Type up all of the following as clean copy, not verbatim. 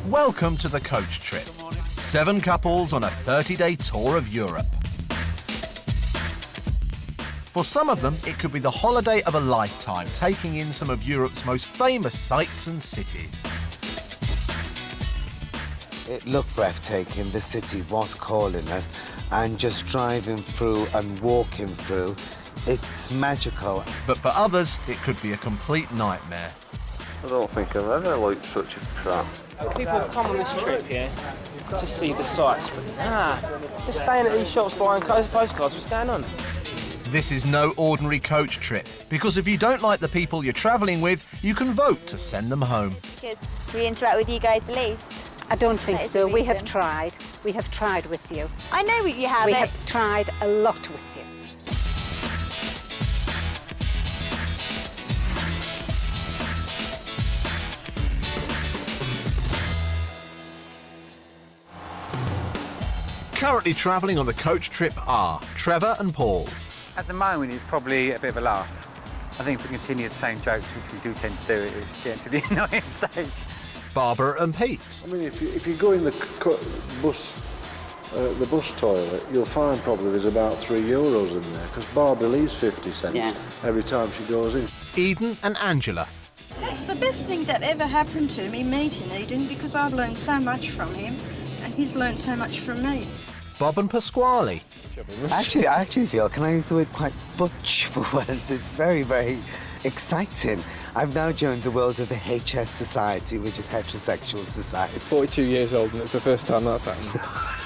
Welcome to the coach trip. 7 couples on a 30-day tour of Europe. For some of them, it could be the holiday of a lifetime, taking in some of Europe's most famous sights and cities. It looked breathtaking. The city was calling us, and just driving through and walking through, it's magical. But for others, it could be a complete nightmare. I don't think I've ever liked such a prat. People come on this trip here to see the sights, but they're staying at these shops buying postcards. What's going on? This is no ordinary coach trip, because if you don't like the people you're travelling with, you can vote to send them home. Because we interact with you guys the least. I don't think so. We have tried. We have tried with you. I know you have. We have tried a lot with you. Currently travelling on the coach trip are Trevor and Paul. At the moment, it's probably a bit of a laugh. I think if we continue the same jokes, which we do tend to do, it's getting to the annoying stage. Barbara and Pete. I mean, if you go in the bus toilet, you'll find probably there's about €3 in there, because Barbara leaves 50 cents every time she goes in. Eden and Angela. That's the best thing that ever happened to me, meeting Eden, because I've learned so much from him, and he's learned so much from me. Bob and Pasquale. I actually feel, can I use the word quite butch for once? It's very, very exciting. I've now joined the world of the HS Society, which is heterosexual society. 42 years old, and it's the first time that's happened.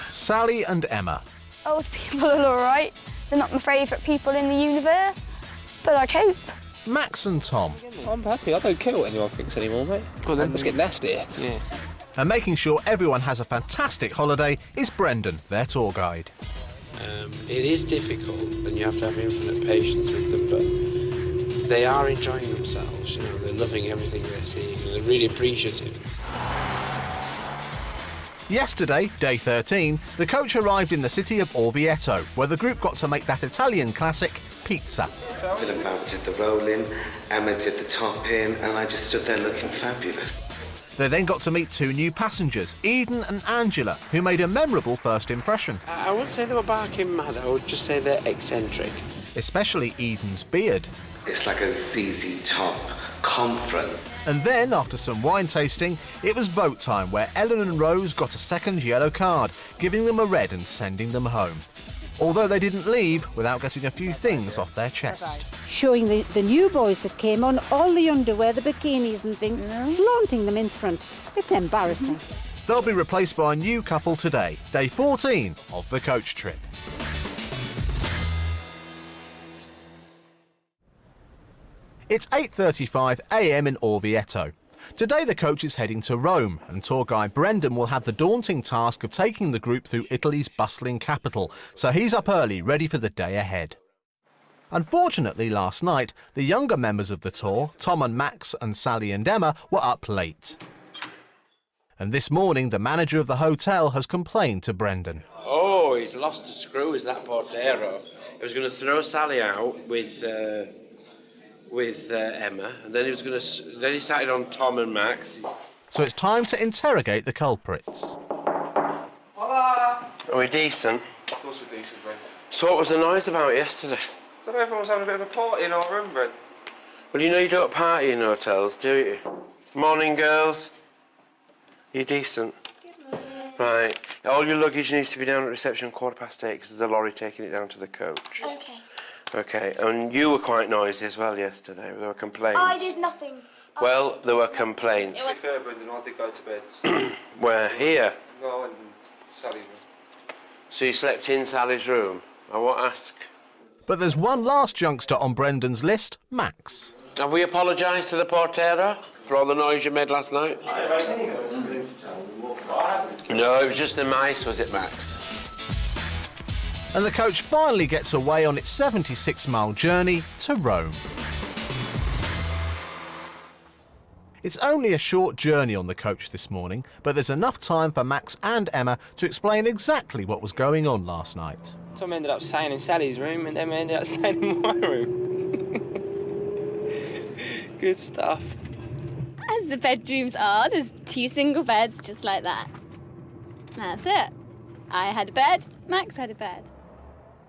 Sally and Emma. Old people are all right. They're not my favourite people in the universe, but I cope. Max and Tom. I'm happy. I don't care what anyone thinks anymore, mate. Go on, then. Let's get nasty. Yeah. And making sure everyone has a fantastic holiday is Brendan, their tour guide. It is difficult, and you have to have infinite patience with them, but they are enjoying themselves, you know, they're loving everything they're seeing, and they're really appreciative. Yesterday, day 13, the coach arrived in the city of Orvieto, where the group got to make that Italian classic, pizza. Philip did the rolling, Emma did the topping, and I just stood there looking fabulous. They then got to meet 2 new passengers, Eden and Angela, who made a memorable first impression. I wouldn't say they were barking mad, I would just say they're eccentric. Especially Eden's beard. It's like a ZZ Top conference. And then, after some wine tasting, it was vote time, where Ellen and Rose got a second yellow card, giving them a red and sending them home. Although they didn't leave without getting a few things off their chest. Showing the new boys that came on, all the underwear, the bikinis and things, flaunting them in front. It's embarrassing. They'll be replaced by a new couple today, day 14 of the coach trip. It's 8:35 a.m. in Orvieto. Today the coach is heading to Rome, and tour guide Brendan will have the daunting task of taking the group through Italy's bustling capital, so he's up early, ready for the day ahead. Unfortunately, last night, the younger members of the tour, Tom and Max and Sally and Emma, were up late. And this morning, the manager of the hotel has complained to Brendan. Oh, he's lost a screw, is that Portero. He was going to throw Sally out with Emma, and then he started on Tom and Max. So it's time to interrogate the culprits. Hola! Are we decent? Of course we're decent, mate. So what was the noise about yesterday? I don't know if everyone was having a bit of a party in our room, Ben. Well, you know you don't party in hotels, do you? Morning, girls. You decent? Good morning. Right. All your luggage needs to be down at reception 8:15, because there's a lorry taking it down to the coach. Okay. Okay, and you were quite noisy as well yesterday. There were complaints. I did nothing. Well, there were complaints. To be fair, Brendan, I did go to bed. Where? Here? No, I went in Sally's room. So you slept in Sally's room? I won't ask. But there's one last youngster on Brendan's list, Max. Have we apologised to the Portero for all the noise you made last night? No, it was just the mice, was it, Max? And the coach finally gets away on its 76-mile journey to Rome. It's only a short journey on the coach this morning, but there's enough time for Max and Emma to explain exactly what was going on last night. Tom ended up staying in Sally's room, and Emma ended up staying in my room. Good stuff. As the bedrooms are. There's 2 single beds just like that. That's it. I had a bed, Max had a bed.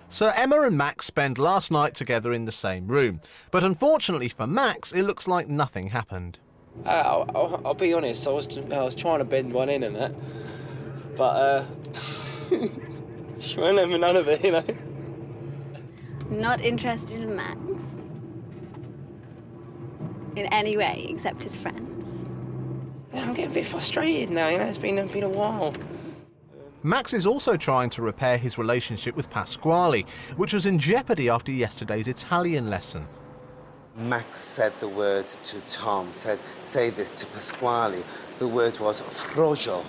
So Emma and Max spend last night together in the same room. But unfortunately for Max, it looks like nothing happened. I'll be honest, I was trying to bend one in and that, but she won't let me none of it, you know. Not interested in Max. In any way, except as friends. Yeah, I'm getting a bit frustrated now, you know, it's been a while. Max is also trying to repair his relationship with Pasquale, which was in jeopardy after yesterday's Italian lesson. Max said the word to Tom, said, say this to Pasquale. The word was frojo,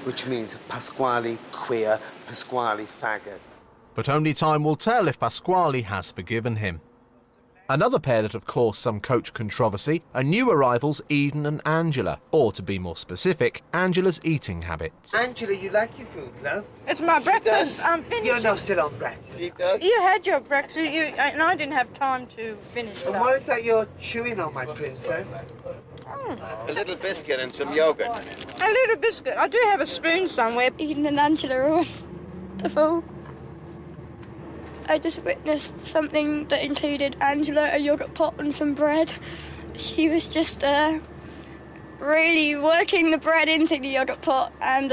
which means Pasquale queer, Pasquale faggot. But only time will tell if Pasquale has forgiven him. Another pair that have caused some coach controversy are new arrivals Eden and Angela, or to be more specific, Angela's eating habits. Angela, you like your food, love? It's my breakfast. I'm finished. You're not still on breakfast. She does. You had your breakfast, and I didn't have time to finish it. And what is that you're chewing on, my princess? A little biscuit and some yogurt. A little biscuit. I do have a spoon somewhere. Eden and Angela are on the phone. I just witnessed something that included Angela, a yoghurt pot and some bread. She was just really working the bread into the yoghurt pot and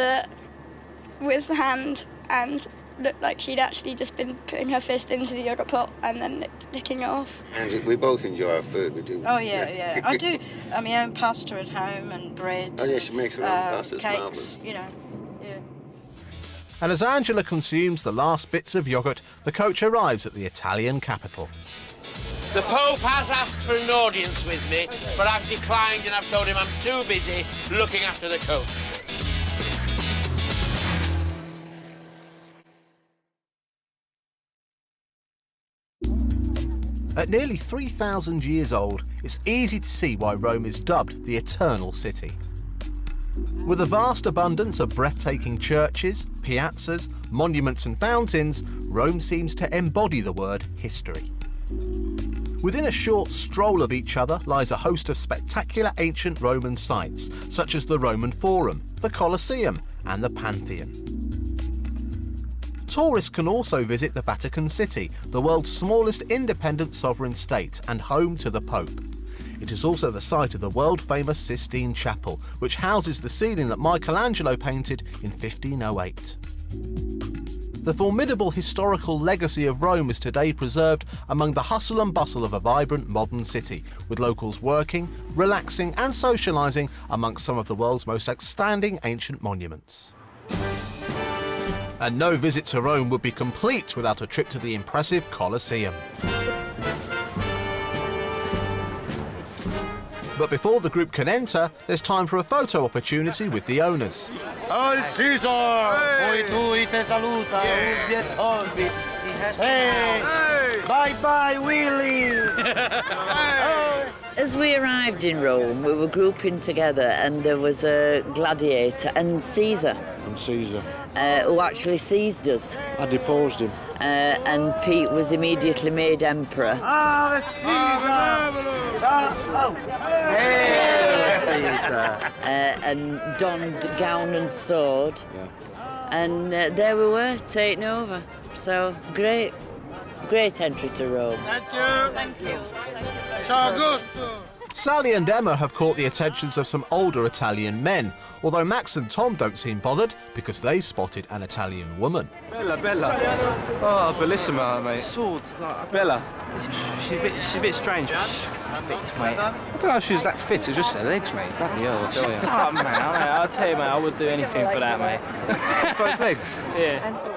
with the hand, and looked like she'd actually just been putting her fist into the yoghurt pot and then licking it off. And we both enjoy our food, we do. Oh, yeah. I do my own pasta at home and bread. Oh, yeah, she makes her own pasta. It's cakes, marvellous. you know. And as Angela consumes the last bits of yoghurt, the coach arrives at the Italian capital. The Pope has asked for an audience with me, but I've declined and I've told him I'm too busy looking after the coach. At nearly 3,000 years old, it's easy to see why Rome is dubbed the Eternal City. With a vast abundance of breathtaking churches, piazzas, monuments and fountains, Rome seems to embody the word history. Within a short stroll of each other lies a host of spectacular ancient Roman sites, such as the Roman Forum, the Colosseum and the Pantheon. Tourists can also visit the Vatican City, the world's smallest independent sovereign state and home to the Pope. It is also the site of the world-famous Sistine Chapel, which houses the ceiling that Michelangelo painted in 1508. The formidable historical legacy of Rome is today preserved among the hustle and bustle of a vibrant modern city, with locals working, relaxing and socialising amongst some of the world's most outstanding ancient monuments. And no visit to Rome would be complete without a trip to the impressive Colosseum. But before the group can enter, there's time for a photo opportunity with the owners. Al Caesar! Poi tu te saluta, Hey! Bye-bye, Willie! As we arrived in Rome, we were grouping together and there was a gladiator and Caesar. And Caesar. Who actually seized us. I deposed him. And Pete was immediately made emperor. And donned gown and sword. Yeah. And there we were, taking over. So, great entry to Rome. Thank you. Thank you. Ciao, Augusto. Sally and Emma have caught the attentions of some older Italian men, although Max and Tom don't seem bothered because they've spotted an Italian woman. Bella. Oh, bellissima, mate. Sword, Bella. She's a bit strange. She's fit, mate. I don't know if she's that fit, it's just her legs, mate. Bloody hell, I tell you. Shut up, mate. I'll tell you, mate, I would do anything for that, mate. For his legs? Yeah.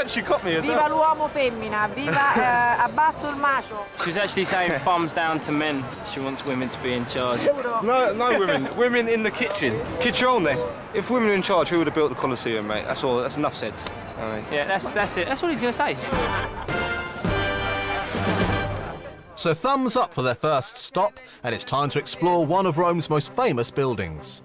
She got me as Viva well. l'uomo femmina, viva abbasso il macho. She's actually saying thumbs down to men. She wants women to be in charge. No women. Women in the kitchen. Kitchone. If women were in charge, who would have built the Colosseum, mate? That's all. That's enough said. Yeah, that's it. That's all he's going to say. So thumbs up for their first stop, and it's time to explore one of Rome's most famous buildings.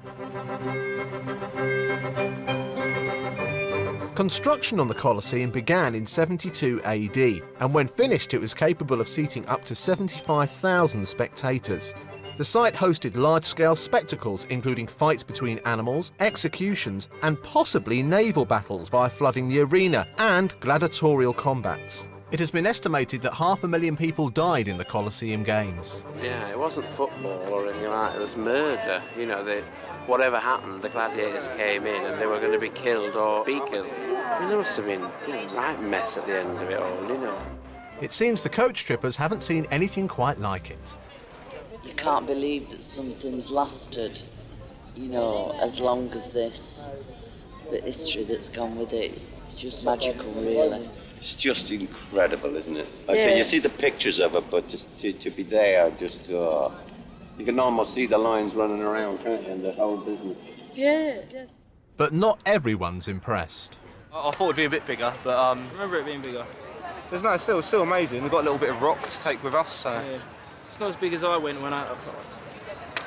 Construction on the Colosseum began in 72 AD, and when finished it was capable of seating up to 75,000 spectators. The site hosted large-scale spectacles, including fights between animals, executions, and possibly naval battles via flooding the arena, and gladiatorial combats. It has been estimated that 500,000 people died in the Colosseum Games. Yeah, it wasn't football or anything like that, it was murder. You know, whatever happened, the gladiators came in and they were going to be killed or be killed. There must have been a right mess at the end of it all, you know. It seems the coach trippers haven't seen anything quite like it. You can't believe that something's lasted, you know, as long as this. The history that's gone with it, it's just magical, really. It's just incredible, isn't it? Like I say, you see the pictures of it, but just to be there, just you can almost see the lines running around, can't you, in the whole business. Yeah. But not everyone's impressed. I thought it'd be a bit bigger, but I remember it being bigger. It's still amazing. We've got a little bit of rock to take with us, so. Yeah. It's not as big as I went when I...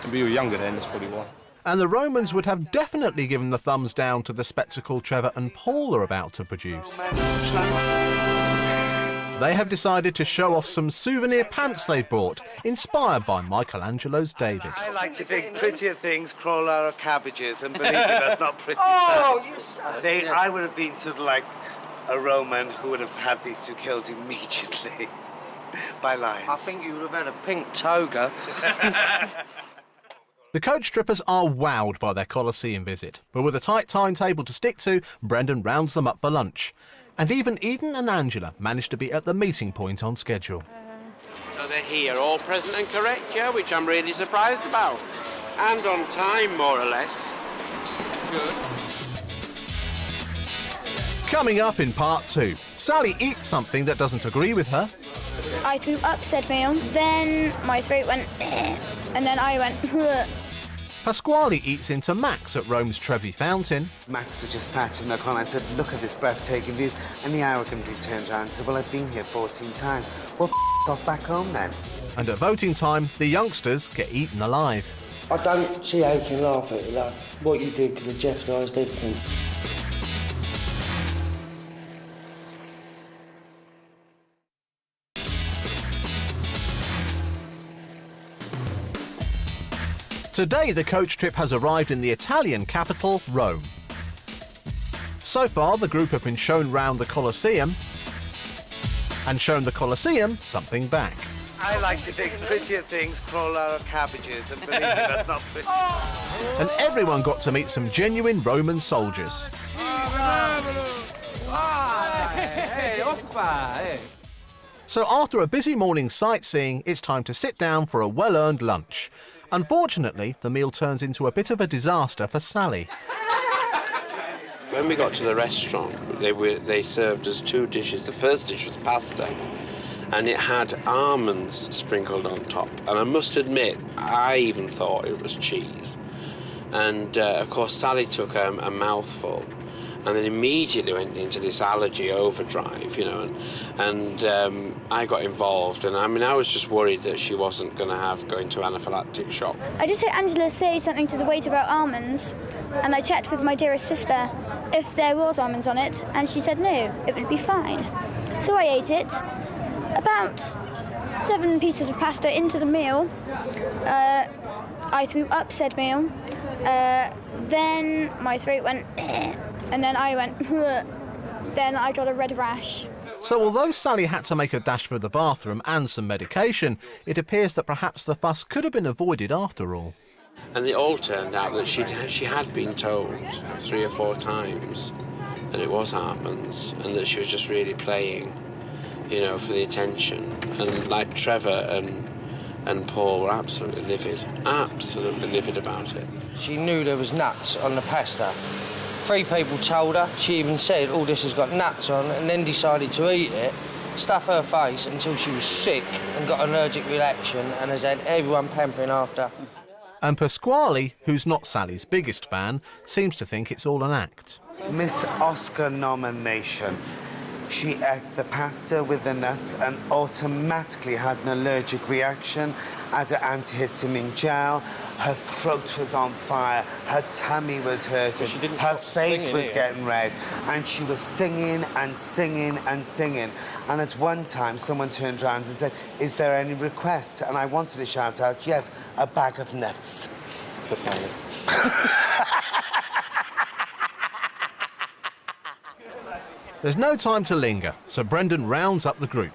Maybe you were younger then, that's probably why. And the Romans would have definitely given the thumbs down to the spectacle Trevor and Paul are about to produce. They have decided to show off some souvenir pants they've bought, inspired by Michelangelo's David. I like to think prettier things crawl out of cabbages, and believe me, that's not pretty stuff. I would have been sort of like a Roman who would have had these two killed immediately by lions. I think you would have had a pink toga. The coach trippers are wowed by their Colosseum visit, but with a tight timetable to stick to, Brendan rounds them up for lunch. And even Eden and Angela managed to be at the meeting point on schedule. So they're here, all present and correct, yeah, which I'm really surprised about. And on time, more or less. Good. Coming up in part 2, Sally eats something that doesn't agree with her. I threw up, said Meal. Then my throat went, and then I went, Pasquale eats into Max at Rome's Trevi Fountain. Max was just sat in the corner. I said, look at this breathtaking view. And he arrogantly turned around and said, well, I've been here 14 times. Well, off back home then. And at voting time, the youngsters get eaten alive. I don't see how you can laugh at it, love. What you did could have jeopardised everything. Today, the coach trip has arrived in the Italian capital, Rome. So far, the group have been shown round the Colosseum and shown the Colosseum something back. I like to think prettier things crawl out of cabbages, and believe me, that's not pretty. And everyone got to meet some genuine Roman soldiers. So after a busy morning sightseeing, it's time to sit down for a well-earned lunch. Unfortunately, the meal turns into a bit of a disaster for Sally. When we got to the restaurant, they served us 2 dishes. The first dish was pasta, and it had almonds sprinkled on top. And I must admit, I even thought it was cheese. And of course, Sally took a mouthful, and then immediately went into this allergy overdrive, you know, and I got involved, and I mean, I was just worried that she wasn't going to go into anaphylactic shock. I just heard Angela say something to the waiter about almonds, and I checked with my dearest sister if there was almonds on it, and she said no, it would be fine. So I ate it. About 7 pieces of pasta into the meal. I threw up, said Meal. Then my throat went, and then I went, then I got a red rash. So although Sally had to make a dash for the bathroom and some medication, it appears that perhaps the fuss could have been avoided after all. And it all turned out that she had been told 3 or 4 times that it was almonds, and that she was just really playing, you know, for the attention. And like Trevor and Paul were absolutely livid about it. She knew there was nuts on the pasta. 3 people told her. She even said, oh, this has got nuts on, and then decided to eat it, stuff her face until she was sick and got an allergic reaction, and has had everyone pampering after. And Pasquale, who's not Sally's biggest fan, seems to think it's all an act. Miss Oscar nomination. She ate the pasta with the nuts and automatically had an allergic reaction, had an antihistamine gel, her throat was on fire, her tummy was hurting, her face was getting red, and she was singing and singing and singing. And at one time, someone turned around and said, "Is there any request?" And I wanted to shout out, "Yes, a bag of nuts." For Sally. There's no time to linger, so Brendan rounds up the group.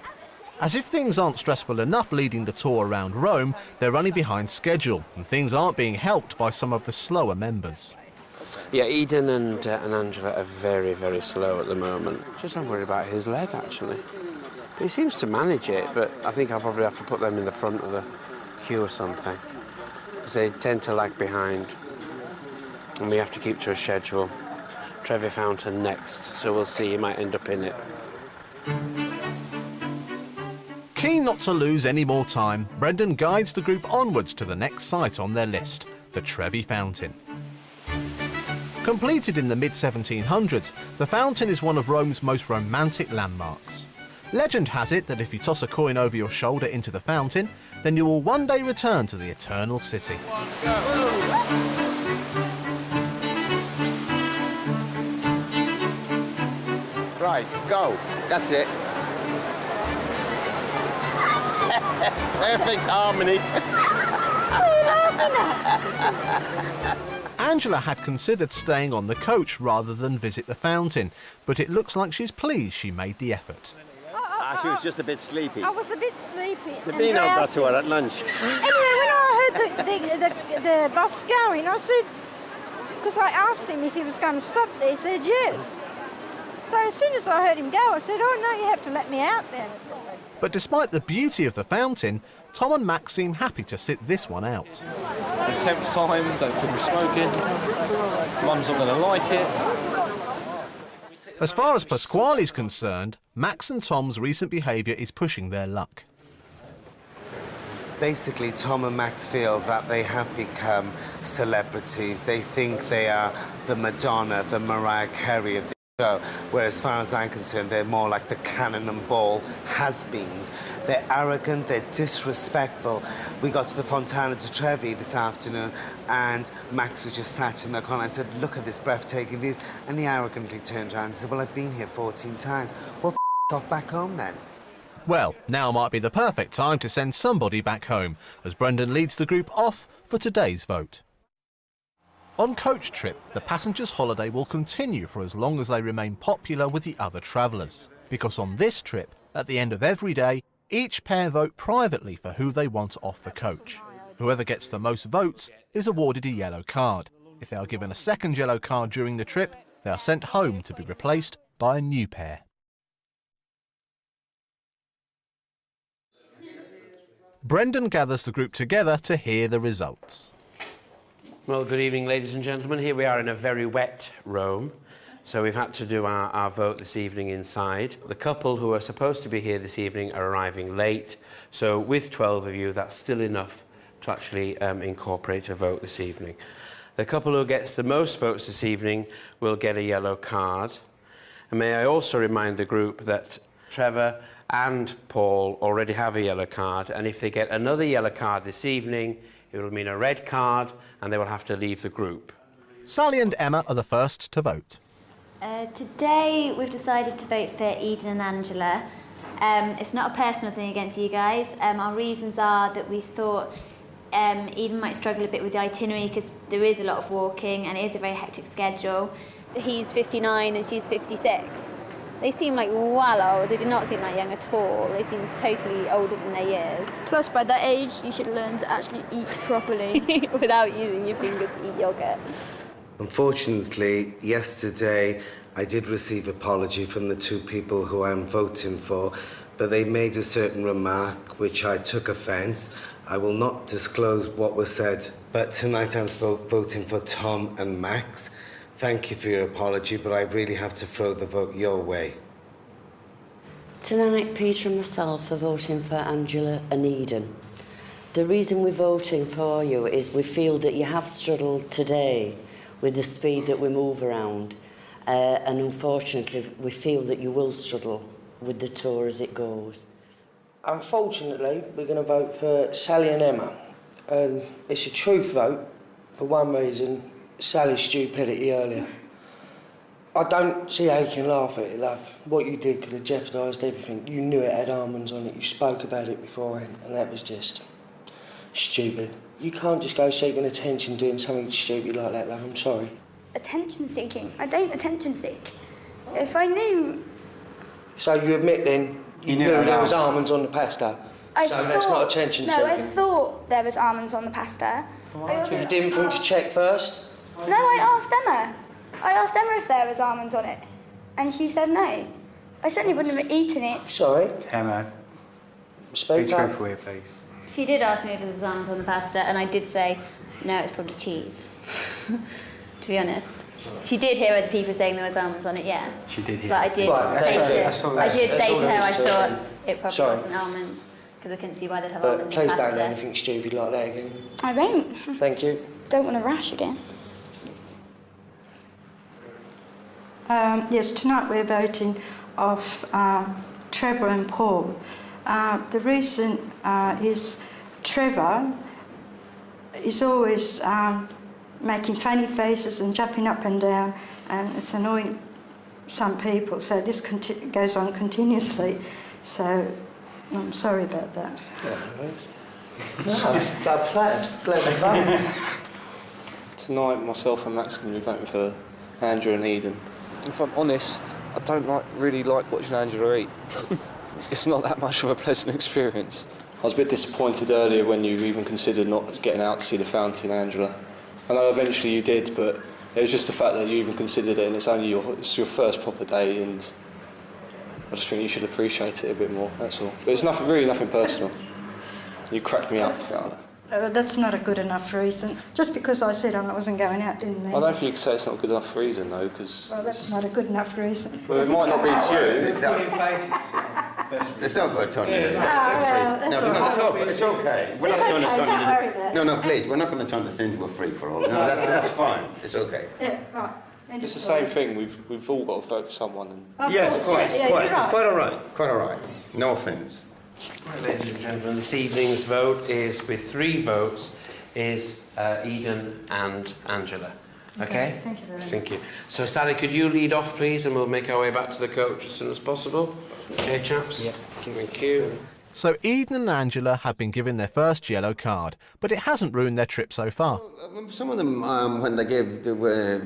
As if things aren't stressful enough leading the tour around Rome, they're running behind schedule, and things aren't being helped by some of the slower members. Yeah, Eden and Angela are very, very slow at the moment. Just I'm worried about his leg, actually. But he seems to manage it, but I think I'll probably have to put them in the front of the queue or something, because they tend to lag behind, and we have to keep to a schedule. Trevi Fountain next, so we'll see, he might end up in it. Keen not to lose any more time, Brendan guides the group onwards to the next site on their list, the Trevi Fountain. Completed in the mid-1700s, the fountain is one of Rome's most romantic landmarks. Legend has it that if you toss a coin over your shoulder into the fountain, then you will one day return to the Eternal City. Right, go. That's it. Perfect harmony. Angela had considered staying on the coach rather than visit the fountain, but it looks like she's pleased she made the effort. She was just a bit sleepy. I was a bit sleepy. The Beano got to her at lunch. Anyway, when I heard the bus going, I said, because I asked him if he was going to stop there, he said yes. So as soon as I heard him go, I said, "Oh no, you have to let me out then." But despite the beauty of the fountain, Tom and Max seem happy to sit this one out. The 10th time, don't think we're smoking. Mum's not going to like it. As far as Pasquale's concerned, Max and Tom's recent behaviour is pushing their luck. Basically, Tom and Max feel that they have become celebrities. They think they are the Madonna, the Mariah Carey of the show, whereas as far as I'm concerned, they're more like the Cannonball has-beens. They're arrogant, they're disrespectful. We got to the Fontana di Trevi this afternoon, and Max was just sat in the corner. I said, "Look at this breathtaking views," and he arrogantly turned around and said, "Well, I've been here 14 times. Well, off back home then." Well, now might be the perfect time to send somebody back home, as Brendan leads the group off for today's vote. On Coach Trip, the passengers' holiday will continue for as long as they remain popular with the other travellers. Because on this trip, at the end of every day, each pair vote privately for who they want off the coach. Whoever gets the most votes is awarded a yellow card. If they are given a second yellow card during the trip, they are sent home to be replaced by a new pair. Brendan gathers the group together to hear the results. Well, good evening, ladies and gentlemen. Here we are in a very wet Rome, so we've had to do our vote this evening inside. The couple who are supposed to be here this evening are arriving late, so with 12 of you, that's still enough to actually incorporate a vote this evening. The couple who gets the most votes this evening will get a yellow card. And may I also remind the group that Trevor and Paul already have a yellow card, and if they get another yellow card this evening, it will mean a red card, and they will have to leave the group. Sally and Emma are the first to vote. Today we've decided to vote for Eden and Angela. It's not a personal thing against you guys. Our reasons are that we thought Eden might struggle a bit with the itinerary because there is a lot of walking and it is a very hectic schedule. He's 59 and she's 56. They seem like well old. They do not seem that young at all. They seem totally older than their years. Plus, by that age, you should learn to actually eat properly. Without using your fingers to eat yogurt. Unfortunately, yesterday I did receive apology from the two people who I'm voting for, but they made a certain remark which I took offence. I will not disclose what was said, but tonight I'm voting for Tom and Max. Thank you for your apology, but I really have to throw the vote your way. Tonight, Peter and myself are voting for Angela and Eden. The reason we're voting for you is we feel that you have struggled today with the speed that we move around, and unfortunately we feel that you will struggle with the tour as it goes. Unfortunately, we're going to vote for Sally and Emma. And it's a truth vote for one reason, Sally's stupidity earlier. I don't see how you can laugh at it, love. What you did could have jeopardised everything. You knew it had almonds on it, you spoke about it beforehand, and that was just stupid. You can't just go seeking attention doing something stupid like that, love. I'm sorry. Attention seeking? I don't attention seek. If I knew... So you admit then you knew there was almonds on the pasta? That's not attention seeking? No, I thought there was almonds on the pasta. You didn't think to check first? No, I asked Emma. I asked Emma if there was almonds on it, and she said no. I certainly wouldn't have eaten it. Sorry? Emma, speak be up. truthful here, please. She did ask me if there was almonds on the pasta, and I did say, no, it's probably cheese, to be honest. She did hear other people saying there was almonds on it, yeah. She did hear. But I did say to her, I thought it probably wasn't almonds, because I couldn't see why they'd have almonds in Please pasta. don't do anything stupid like that again. I won't. Thank you. Don't want to rash again. Yes, tonight we're voting off Trevor and Paul. The reason is Trevor is always making funny faces and jumping up and down, and it's annoying some people, so this goes on continuously. So I'm sorry about that. Glad Tonight, myself and Max are going to be voting for Angela and Eden. If I'm honest, I don't really like watching Angela eat. It's not that much of a pleasant experience. I was a bit disappointed earlier when you even considered not getting out to see the fountain, Angela. I know eventually you did, but it was just the fact that you even considered it, and it's only your first proper day, and I just think you should appreciate it a bit more, that's all. But it's really nothing personal. You cracked me up. That's not a good enough reason. Just because I said I wasn't going out didn't mean... I don't think you could say it's not a good enough reason, though, because... Well, that's not a good enough reason. Well, it might not be to you. It's not good, Tony. It's okay. We're not going to turn it into... No, please, we're not going to turn this into a free-for-all. No, that's fine. It's okay. Yeah, right. It's the same thing. We've all got to vote for someone. And... Yes, quite. It's quite all right. Quite all right. No offence. Right, ladies and gentlemen, this evening's vote is, with 3 votes, is Eden and Angela. Okay? Thank you very much. Thank you. So, Sally, could you lead off, please, and we'll make our way back to the coach as soon as possible. Okay, chaps? Yep. Thank you. So Eden and Angela have been given their first yellow card, but it hasn't ruined their trip so far. Some of them, when they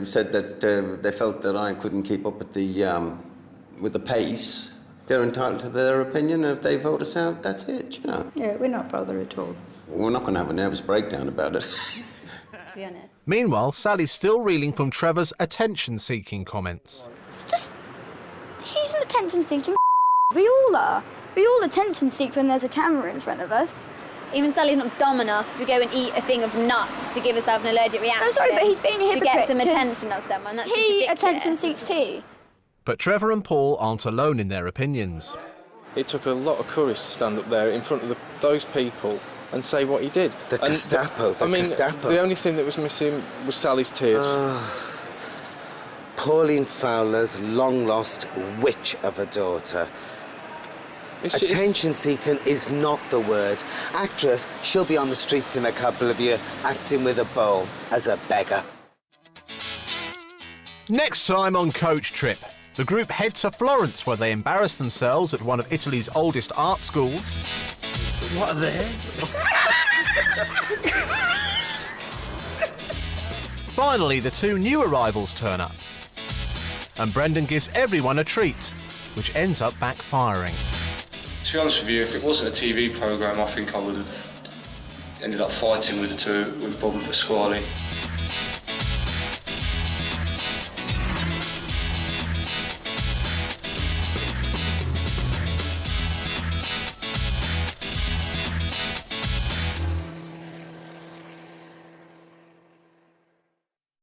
said that they felt that I couldn't keep up with the pace. They're entitled to their opinion, and if they vote us out, that's it, you know. Yeah, we're not bothered at all. We're not going to have a nervous breakdown about it. To be honest. Meanwhile, Sally's still reeling from Trevor's attention-seeking comments. It's just... He's an attention-seeking We all are. We all attention-seek when there's a camera in front of us. Even Sally's not dumb enough to go and eat a thing of nuts to give herself an allergic reaction. I'm sorry, but he's being a hypocrite. To get some attention of someone. That's just ridiculous. Attention-seeks too. But Trevor and Paul aren't alone in their opinions. It took a lot of courage to stand up there in front of those people and say what he did. The Gestapo, Gestapo. The only thing that was missing was Sally's tears. Pauline Fowler's long-lost witch of a daughter. Attention-seeking is not the word. Actress, she'll be on the streets in a couple of years, acting with a bowl as a beggar. Next time on Coach Trip, the group head to Florence, where they embarrass themselves at one of Italy's oldest art schools. What are they? Finally, the 2 new arrivals turn up. And Brendan gives everyone a treat, which ends up backfiring. To be honest with you, if it wasn't a TV programme, I think I would have ended up fighting with Bob and Pasquale.